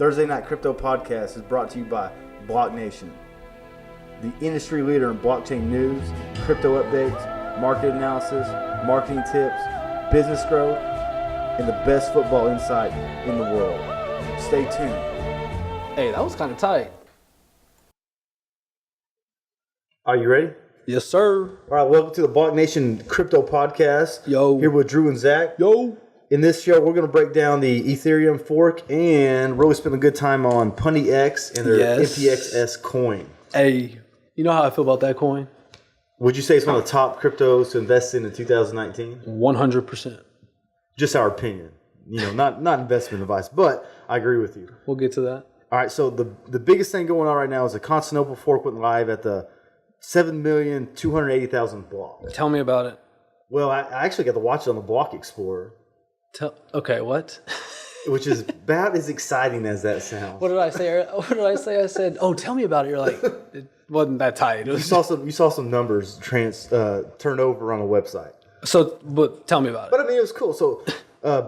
Thursday Night Crypto Podcast is brought to you by BlockNation, the industry leader in blockchain news, crypto updates, market analysis, marketing tips, business growth, and the best football insight in the world. Stay tuned. Hey, that was kind of tight. Are you ready? Yes, sir. All right, welcome to the BlockNation Crypto Podcast. Yo. Here with Drew and Zac. Yo. In this show, we're going to break down the Ethereum fork and really spend a good time on Pundi X and their NPXS coin. Hey, you know how I feel about that coin? Would you say it's one of the top cryptos to invest in 2019? 100%. Just our opinion. You know, not investment advice, but I agree with you. We'll get to that. All right, so the biggest thing going on right now is the Constantinople Fork went live at the 7,280,000 block. Tell me about it. Well, I actually got to watch it on the Block Explorer. Okay, what? Which is about as exciting as that sounds. What did I say? I said, "Oh, tell me about it." You're like, it wasn't that tight. You saw some numbers turn over on a website. So, but tell me about it. But I mean, it was cool. So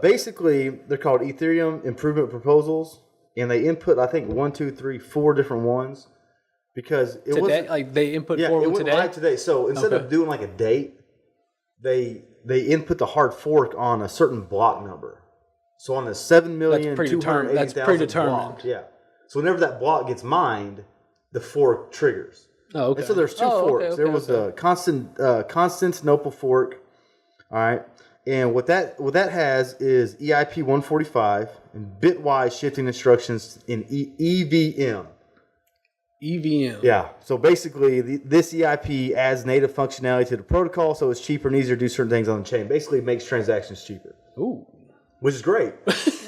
basically, they're called Ethereum Improvement Proposals, and they input, I think, 1, 2, 3, 4 different ones because it was like they input 4 it went today. live today. So instead of doing like a date, they input the hard fork on a certain block number. So on the 7,280,000 That's predetermined. block, yeah. So whenever that block gets mined, the fork triggers. Oh, okay. And so there's two forks. Okay, there was the Constantinople Fork. All right. And what that has is EIP 145 and Bitwise shifting instructions in EVM. EVM. Yeah. So basically, this EIP adds native functionality to the protocol, so it's cheaper and easier to do certain things on the chain. Basically, it makes transactions cheaper. Ooh. Which is great.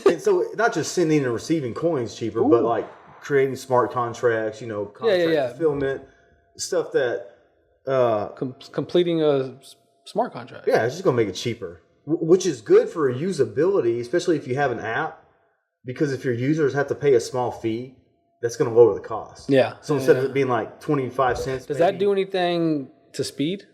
And so not just sending and receiving coins cheaper, but like creating smart contracts, contract fulfillment, stuff that... completing a smart contract. Yeah, it's just going to make it cheaper, which is good for usability, especially if you have an app, because if your users have to pay a small fee, that's going to lower the cost. Yeah. So instead of it being like 25 cents. Does that do anything to speed?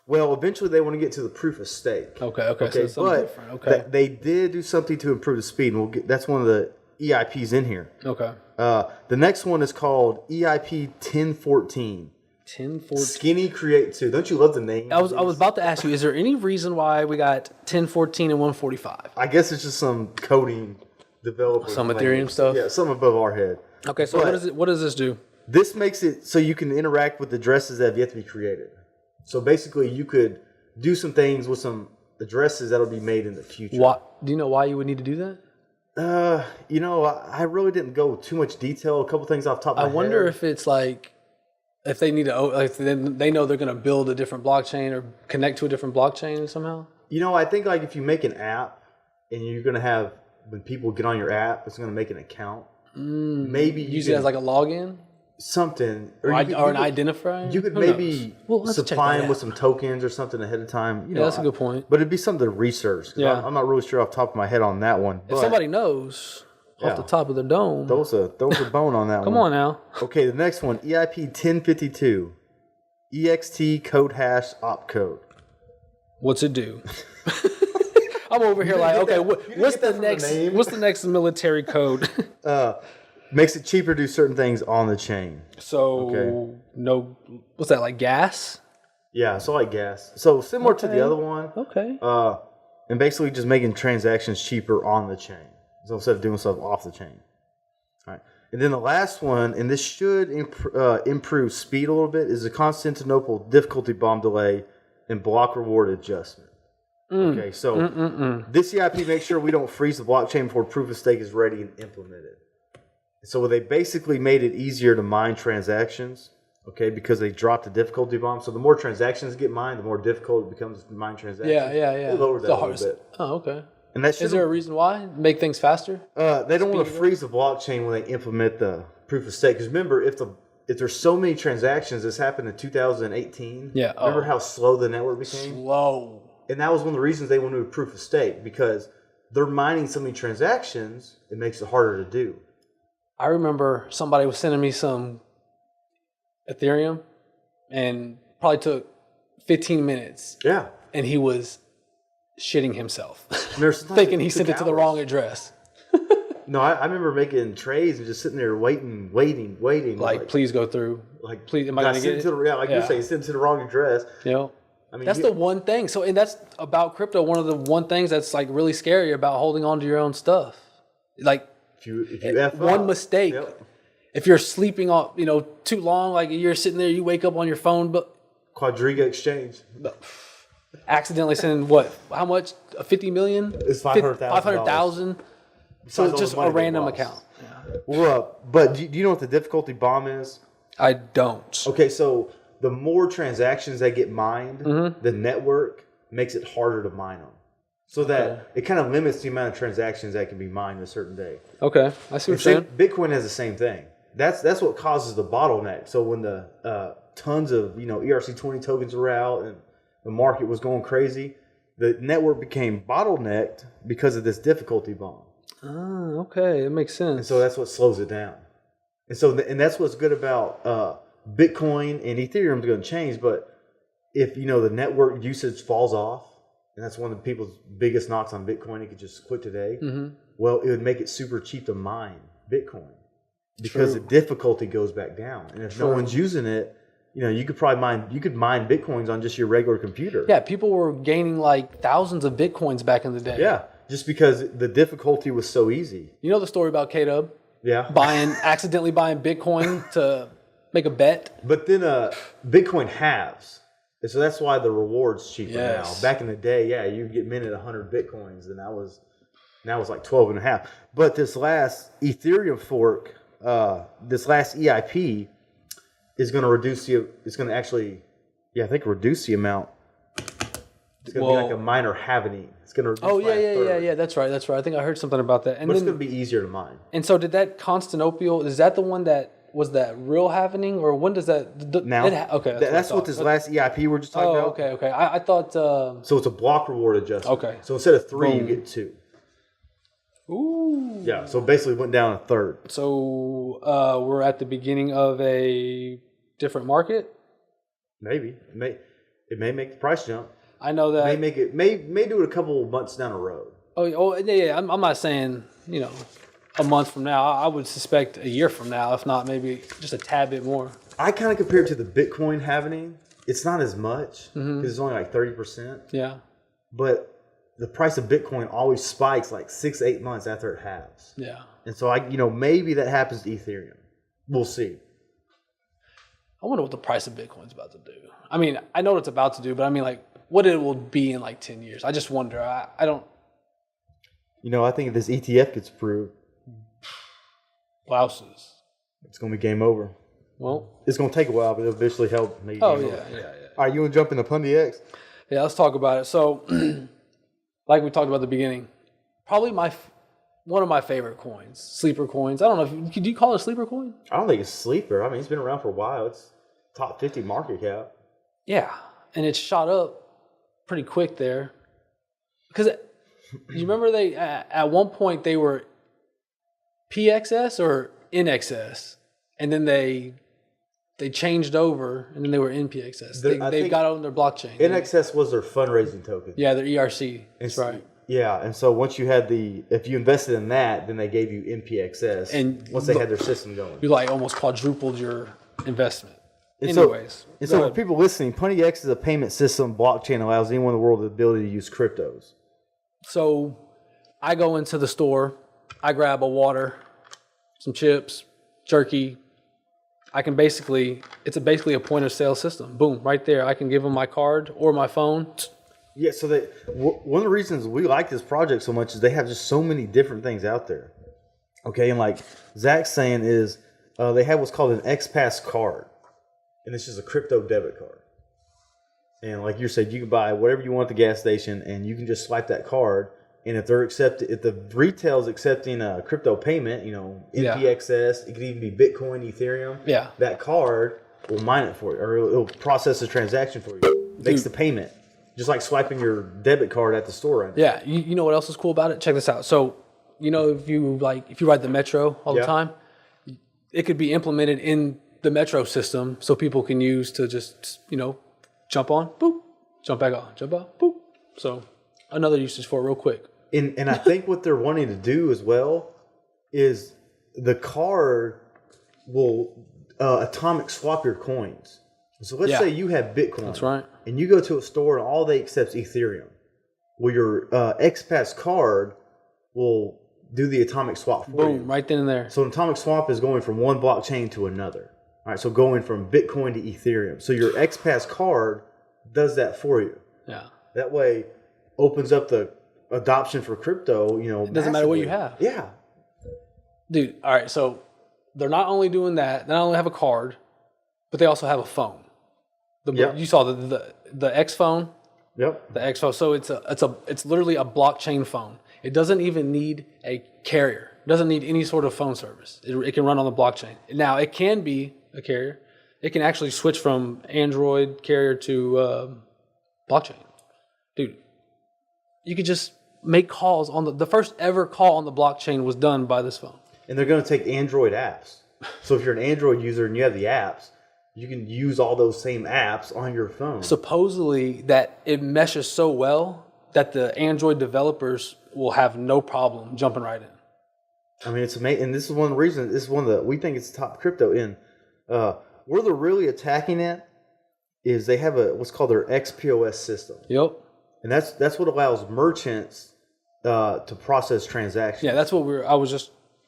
Well, eventually they want to get to the proof of stake. Okay. So it's something different. Okay. They did do something to improve the speed, and that's one of the EIPs in here. Okay. The next one is called EIP 1014. 1014. Skinny Create 2. Don't you love the name? I was about to ask you, is there any reason why we got 1014 and 145? I guess it's just some coding developer. Some Ethereum stuff? Yeah, something above our head. Okay, so what does this do? This makes it so you can interact with addresses that have yet to be created. So basically, you could do some things with some addresses that'll be made in the future. Do you know why you would need to do that? I really didn't go too much detail. A couple things off the top of my head. I wonder if it's like, if they need to, if they know they're going to build a different blockchain or connect to a different blockchain somehow. I think like if you make an app and you're going to have, when people get on your app, it's going to make an account. Maybe use it as like a login. Something or an identifier. You could maybe supply them with some tokens or something ahead of time. That's a good point. But it'd be something to research. Yeah. I'm not really sure off the top of my head on that one. If somebody knows off the top of their dome, throw us a bone on that one. Come on now. Okay, the next one, EIP 1052, EXT code hash opcode. What's it do? I'm over here like, okay, what's the next military code? Makes it cheaper to do certain things on the chain. So, no, what's that, like gas? Yeah, so like gas. So similar to the other one. Okay. And basically just making transactions cheaper on the chain. So instead of doing stuff off the chain. All right. And then the last one, and this should improve speed a little bit, is the Constantinople difficulty bomb delay and block reward adjustment. Okay, so this EIP makes sure we don't freeze the blockchain before proof of stake is ready and implemented. So they basically made it easier to mine transactions, okay, because they dropped the difficulty bomb. So the more transactions get mined, the more difficult it becomes to mine transactions. Yeah. They lowered that a little bit. Oh, okay. And that is there a reason why? Make things faster? They don't want to freeze the blockchain when they implement the proof of stake. Because remember, if there's so many transactions, this happened in 2018. Yeah. Remember how slow the network became? Slow. And that was one of the reasons they wanted to do proof of stake, because they're mining so many transactions, it makes it harder to do. I remember somebody was sending me some Ethereum and probably took 15 minutes. Yeah. And he was shitting himself, thinking he sent it to the wrong address. No, I remember making trades and just sitting there waiting. Like, please go through. Like, please, am I going to get it? You're saying, send it to the wrong address. I mean, that's the one thing. So, and that's about crypto. One of the one things that's like really scary about holding on to your own stuff. Like, if you F one up, mistake, if you're sleeping off, too long, like you're sitting there, you wake up on your phone, but Quadriga exchange. Accidentally sending what? How much? 50 million? It's 500,000. 500,000. So it's just a random account. Yeah. Well, but do you know what the difficulty bomb is? I don't. Okay, so the more transactions that get mined, the network makes it harder to mine them. So that it kind of limits the amount of transactions that can be mined in a certain day. Okay, I see what you're saying. Bitcoin has the same thing. That's what causes the bottleneck. So when the tons of ERC20 tokens were out and the market was going crazy, the network became bottlenecked because of this difficulty bomb. Oh, okay, that makes sense. And so that's what slows it down. And that's what's good about Bitcoin and Ethereum is going to change. But if the network usage falls off, and that's one of the people's biggest knocks on Bitcoin, it could just quit today. Well, it would make it super cheap to mine Bitcoin because the difficulty goes back down. And if no one's using it, you could mine Bitcoins on just your regular computer. Yeah, people were gaining like thousands of Bitcoins back in the day. Yeah, just because the difficulty was so easy. You know the story about K-Dub? Yeah. Accidentally buying Bitcoin to make a bet? But then Bitcoin halves. And so that's why the reward's cheaper now. Back in the day, you get minted 100 Bitcoins, and now it's like 12 and a half. But this last Ethereum fork, this last EIP is going to reduce reduce the amount. It's going to be like a minor halvening. It's going to reduce yeah. That's right. I think I heard something about that. But it's going to be easier to mine. And so did that Constantinople, is that the one that was that real happening, or when does that now? That's what this last EIP we're just talking about. Okay. I thought. So it's a block reward adjustment. Okay. So instead of 3, you get 2. Ooh. Yeah. So basically, it went down a third. So we're at the beginning of a different market. Maybe it may make the price jump. I know that may do it a couple of months down the road. Yeah. I'm not saying a month from now. I would suspect a year from now, if not maybe just a tad bit more. I kind of compare it to the Bitcoin halvening. It's not as much because it's only like 30%. Yeah. But the price of Bitcoin always spikes like 6-8 months after it halves. Yeah. And so maybe that happens to Ethereum. We'll see. I wonder what the price of Bitcoin's about to do. I mean, I know what it's about to do, but I mean, like, what it will be in like 10 years. I just wonder. I don't. I think if this ETF gets approved, blouses, it's going to be game over. Well, it's going to take a while, but it'll eventually help me. Oh, yeah. All right, you want to jump into Pundi X? Yeah, let's talk about it. So, like we talked about at the beginning, probably one of my favorite coins, sleeper coins. I don't know, do you call it a sleeper coin? I don't think it's sleeper. I mean, it's been around for a while. It's top 50 market cap. Yeah, and it shot up pretty quick there. Because you remember at one point they were PXS or NXS, and then they changed over, and then they were NPXS. They got on their blockchain. NXS was their fundraising token. Yeah, their ERC. That's right. Yeah, and so once you had if you invested in that, then they gave you NPXS. And once they had their system going, you like almost quadrupled your investment. So for people listening, Pundi X is a payment system blockchain that allows anyone in the world the ability to use cryptos. So I go into the store, I grab a water, some chips, jerky. It's basically a point of sale system. Boom, right there. I can give them my card or my phone. Yeah, so one of the reasons we like this project so much is they have just so many different things out there. Okay, and like Zach's saying is they have what's called an XPOS card. And it's just a crypto debit card. And like you said, you can buy whatever you want at the gas station, and you can just swipe that card. And if the retail's accepting a crypto payment, NPXS, it could even be Bitcoin, Ethereum. Yeah. That card will mine it for you, or it'll process the transaction for you. Makes the payment, just like swiping your debit card at the store. Right now. Yeah. You know what else is cool about it? Check this out. So, if you ride the metro all the time, it could be implemented in the metro system so people can use to just, jump on, boop, jump back on, jump on, boop. So another usage for it real quick. And I think what they're wanting to do as well is the card will atomic swap your coins. So let's say you have Bitcoin. That's right. And you go to a store and all they accept is Ethereum. Well, your XPOS card will do the atomic swap for you. Boom, right then and there. So an atomic swap is going from one blockchain to another. All right, so going from Bitcoin to Ethereum. So your XPOS card does that for you. Yeah. That way opens up the adoption for crypto, you know. It doesn't matter what you have. Yeah. Dude, all right, so they're not only doing that, they not only have a card, but they also have a phone. You saw the X phone? Yep. The X phone. So it's literally a blockchain phone. It doesn't even need a carrier. It doesn't need any sort of phone service. It can run on the blockchain. Now, it can be a carrier. It can actually switch from Android carrier to blockchain. Dude, you could just make calls on the first ever call on the blockchain was done by this phone. And they're going to take Android apps. So if you're an Android user and you have the apps, you can use all those same apps on your phone. Supposedly that it meshes so well that the Android developers will have no problem jumping right in. I mean, it's amazing. And this is one of the reasons, this is one of the, we think it's top crypto in. Where they're really attacking it is they have what's called their XPOS system. Yep. And that's what allows merchants to process transactions. Yeah, that's what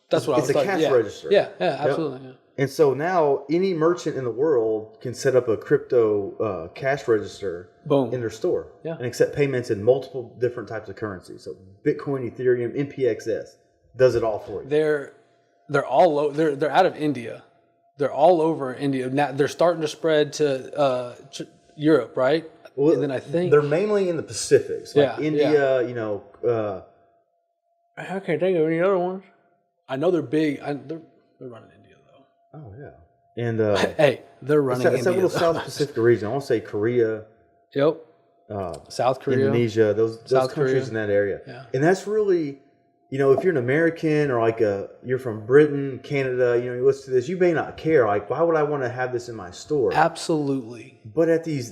that's what it's a cash register. Yeah, absolutely. Yep. Yeah. And so now any merchant in the world can set up a crypto cash register in their store and accept payments in multiple different types of currencies. So Bitcoin, Ethereum, NPXS does it all for you. They're all they're out of India. They're all over India. Now they're starting to spread to Europe, right? Well, and then I think they're mainly in the Pacific, so like India. You know, I can't think of any other ones. I know they're big. They're running India though. Oh yeah, and hey, they're running India. It's that little South Pacific region. I want to say Korea. Yep. South Korea, Indonesia, those countries in that area. Yeah. And that's really, you know, if you're an American or like you're from Britain, Canada, you know, you listen to this, you may not care. Like, why would I want to have this in my store? Absolutely. But at these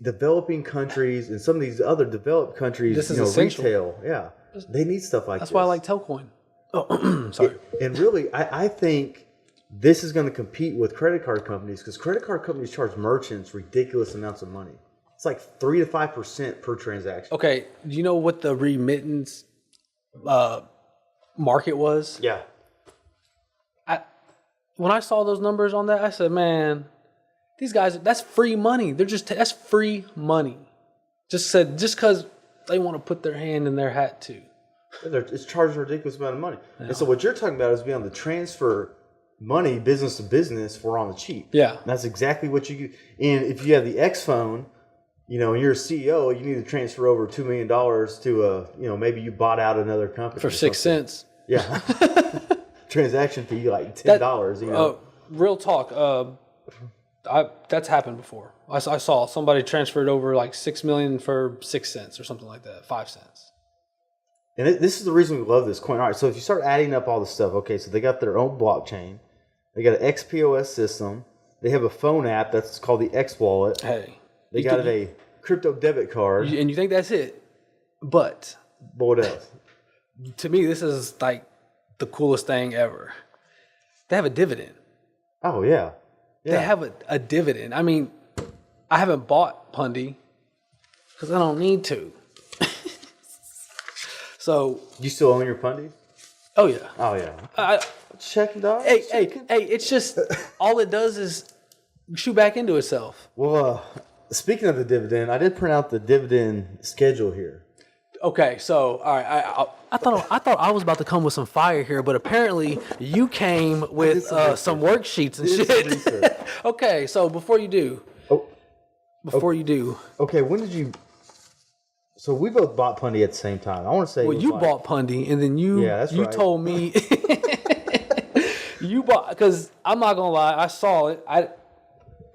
developing countries and some of these other developed countries, this is essential. Retail, they need stuff like this. That's why I like Telcoin. Oh, sorry. And really, I think this is going to compete with credit card companies because credit card companies charge merchants ridiculous amounts of money. It's like 3 to 5% per transaction. Okay, do you know what the remittance market was? Yeah. When I saw those numbers on that, I said, man, these guys, that's free money. That's free money. Just because they want to put their hand in their hat too. It's charging a ridiculous amount of money. Yeah. And so what you're talking about is being able to transfer money business to business for on the cheap. Yeah. And that's exactly what you do. And if you have the X phone, you know, and you're a CEO, you need to transfer over $2 million to you know, maybe you bought out another company. For 6 cents. Yeah. Transaction fee like $10, you know. Real talk. That's happened before. I saw somebody transferred over like $6 million for 6 cents or something like that, 5 cents. And this is the reason we love this coin. All right, so if you start adding up all the stuff, okay, so they got their own blockchain. They got an XPOS system. They have a phone app that's called the X Wallet. Hey. They got a crypto debit card. And you think that's it. But what else? To me, this is like the coolest thing ever. They have a dividend. Oh, yeah. They have a dividend. I mean, I haven't bought Pundi because I don't need to. So you still own your Pundi? Oh yeah. Oh yeah. Check it out. Hey, it's just all it does is shoot back into itself. Well, speaking of the dividend, I did print out the dividend schedule here. Okay, so all right, I thought I was about to come with some fire here, but apparently you came with some worksheets and shit. Okay, so before you do, okay, when did you? So we both bought Pundi at the same time. I want to say. Well, you bought Pundi, and then you told me you bought, because I'm not gonna lie, I saw it.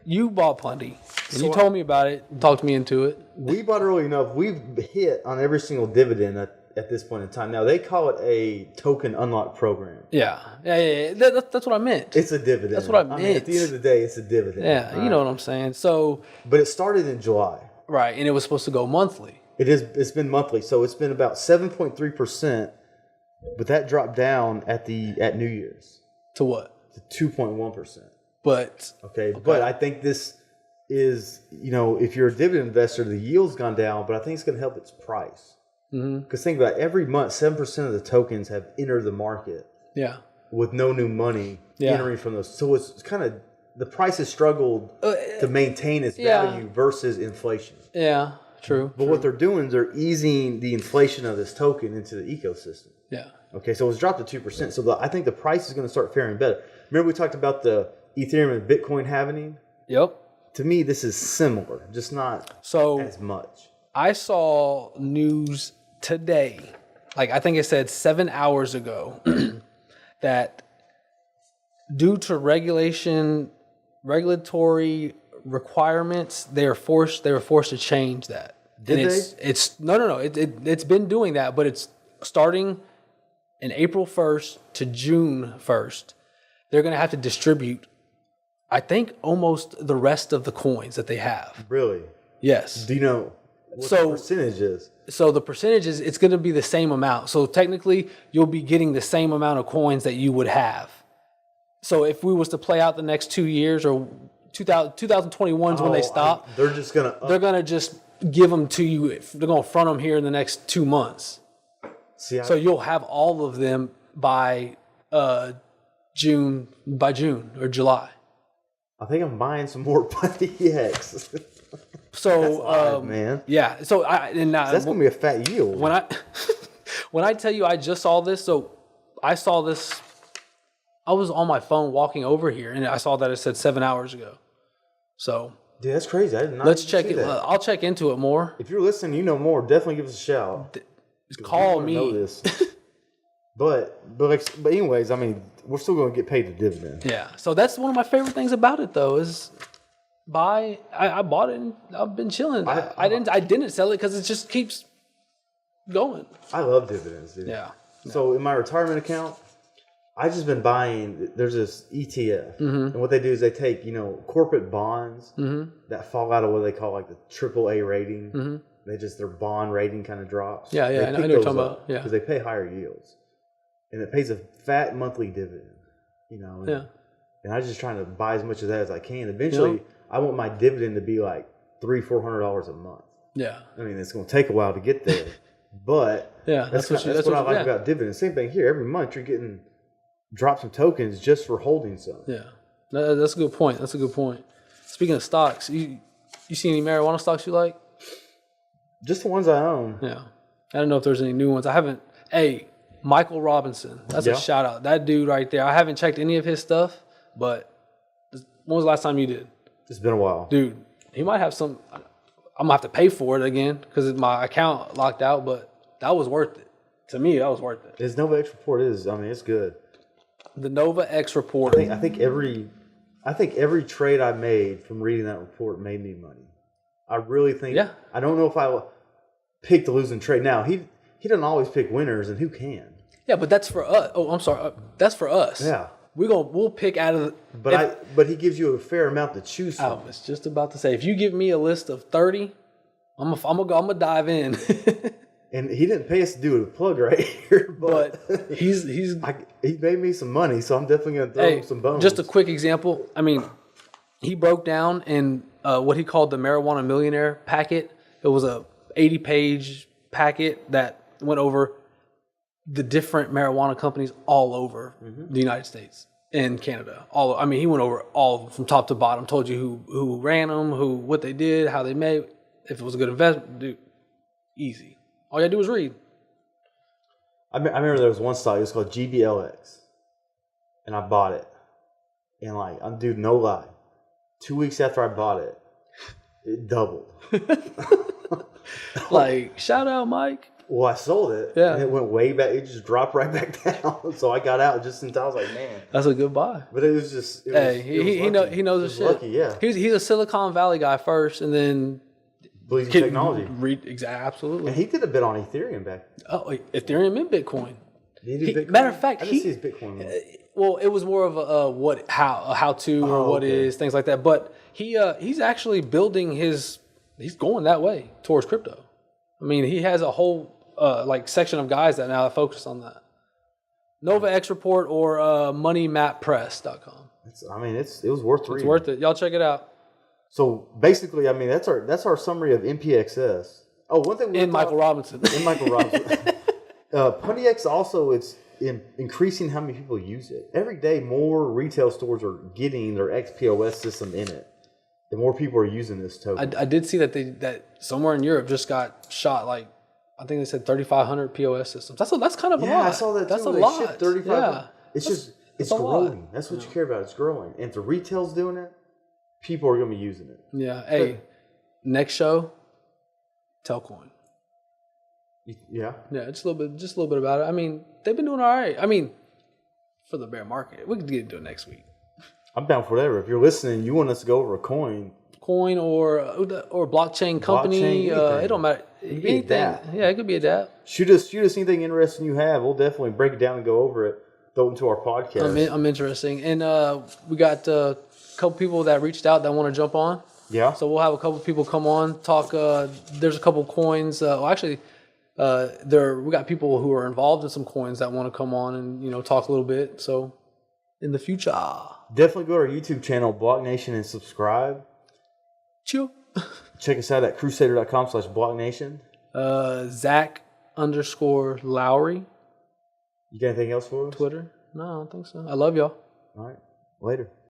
You bought Pundi, and you told me about it, talked me into it. We bought early enough. We've hit on every single dividend at this point in time. Now they call it a token unlock program. Yeah. That's what I meant. It's a dividend. That's what I meant. At the end of the day, it's a dividend. Yeah, you know what I'm saying. So, but it started in July. Right, and it was supposed to go monthly. It's been monthly, so it's been about 7.3% But that dropped down at New Year's To what? to 2.1%. But Okay, but I think this is, if you're a dividend investor, the yield's gone down, but I think it's going to help its price. Because think about it, every month, 7% of the tokens have entered the market. Yeah. With no new money entering from those. So it's kind of, the price has struggled to maintain its value versus inflation. Yeah, true. But what they're doing is they're easing the inflation of this token into the ecosystem. Yeah. Okay, so it's dropped to 2%. So I think the price is going to start faring better. Remember we talked about the Ethereum and Bitcoin happening? Yep. To me, this is similar, just not as much. I saw news today, like I think it said 7 hours ago, that due to regulatory requirements, they were forced to change that. Did they? It's no. It's been doing that, but it's starting in April 1st to June 1st. They're going to have to distribute, I think, almost the rest of the coins that they have. Really? Yes. Do you know what the percentage is? So the percentage is, it's going to be the same amount. So technically, you'll be getting the same amount of coins that you would have. So if we was to play out the next 2 years, or 2021 is when they stop, they're just going to... They're going to just give them to you. They're going to front them here in the next 2 months. So you'll have all of them by June or July. I think I'm buying some more Pundi X. So, that's odd, man. Yeah. So that's gonna be a fat yield. When I tell you I just saw this, so I saw this. I was on my phone walking over here, and I saw that it said 7 hours ago. So, dude, that's crazy. I did not. Let's check it. I'll check into it more. If you're listening, you know more. Definitely give us a shout. Call me. Know this. but anyways, I mean, we're still gonna get paid the dividend. Yeah. So that's one of my favorite things about it, though, is I bought it and I've been chilling. I didn't sell it because it just keeps going. I love dividends, dude. Yeah. So in my retirement account, I've just been buying. There's this ETF, and what they do is they take corporate bonds that fall out of what they call like the AAA rating. Their bond rating kind of drops. Yeah, I know what you're talking about. Yeah, because they pay higher yields, and it pays a fat monthly dividend. And I'm just trying to buy as much of that as I can. Eventually, I want my dividend to be like $300-400 a month. Yeah, I mean it's going to take a while to get there, but that's what I like about dividends. Same thing here. Every month you're getting drop some tokens just for holding some. Yeah, that's a good point. Speaking of stocks, you see any marijuana stocks you like? Just the ones I own. Yeah. I don't know if there's any new ones. I haven't. Hey, Michael Robinson. That's a shout out. That dude right there. I haven't checked any of his stuff, but when was the last time you did? It's been a while. Dude, he might have some. I'm going to have to pay for it again because my account locked out, but that was worth it. To me, that was worth it. His Nova X report is, it's good. The Nova X report. I think every trade I made from reading that report made me money. I really think. Yeah. I don't know if I picked the losing trade. Now he doesn't always pick winners, and who can? Yeah, but that's for us. Oh, I'm sorry. That's for us. Yeah. We'll pick out of. But he gives you a fair amount to choose from. I was just about to say, if you give me a list of 30, I'm gonna dive in. And he didn't pay us to do a plug right here, but he made me some money, so I'm definitely gonna throw him some bones. Just a quick example. I mean, he broke down in what he called the Marijuana Millionaire packet. It was a 80-page packet that went over the different marijuana companies all over the United States and Canada. He went over all of them from top to bottom. Told you who ran them, what they did, how they made, if it was a good investment. Dude, easy. All you had to do was read. I remember there was one stock. It was called GBLX, and I bought it. And dude, no lie, 2 weeks after I bought it, it doubled. Shout out, Mike. Well, I sold it. Yeah. And it went way back. It just dropped right back down. So I got out just in time. I was like, man, that's a good buy. But it was just. He knows his shit. Lucky, yeah. He's a Silicon Valley guy first, and then believes in technology. Absolutely. And he did a bit on Ethereum back. Oh, Ethereum and Bitcoin. Did he do Bitcoin? Matter of fact, I didn't see his Bitcoin one. Well, it was more of a how to or what is, things like that. But he's actually building he's going that way towards crypto. I mean, he has a whole section of guys that now focus on that. Nova X Report or moneymappress.com. It was worth reading. It's worth it. Y'all check it out. So basically, I mean, that's our summary of NPXS. Oh, one thing And Michael Robinson. Pundi X also, it's increasing how many people use it. Every day, more retail stores are getting their XPOS system in it. The more people are using this token. I did see that somewhere in Europe just got shot, like, I think they said 3,500 POS systems. That's kind of a lot. Yeah, I saw that too. That's a They lot. shipped 3,500. Yeah. It's growing. That's what you care about. It's growing. And if the retail's doing it, people are going to be using it. Yeah. Hey, next show, Telcoin. Yeah. Yeah, just a little bit about it. I mean, they've been doing all right. I mean, for the bear market, we could get into it next week. I'm down for whatever. If you're listening, you want us to go over a coin or blockchain company. It don't matter. Anything. Yeah, it could be a DApp. Shoot us anything interesting you have. We'll definitely break it down and go over it. Throw it into our podcast. I'm interesting, and we got a couple people that reached out that want to jump on. Yeah. So we'll have a couple people come on talk. There's a couple coins. We got people who are involved in some coins that want to come on and talk a little bit. So in the future, definitely go to our YouTube channel, BlockNation, and subscribe. Chill. Check us out at crusader.com/BlockNation. Zac_Lowry. You got anything else for us? Twitter? No, I don't think so. I love y'all. All right. Later.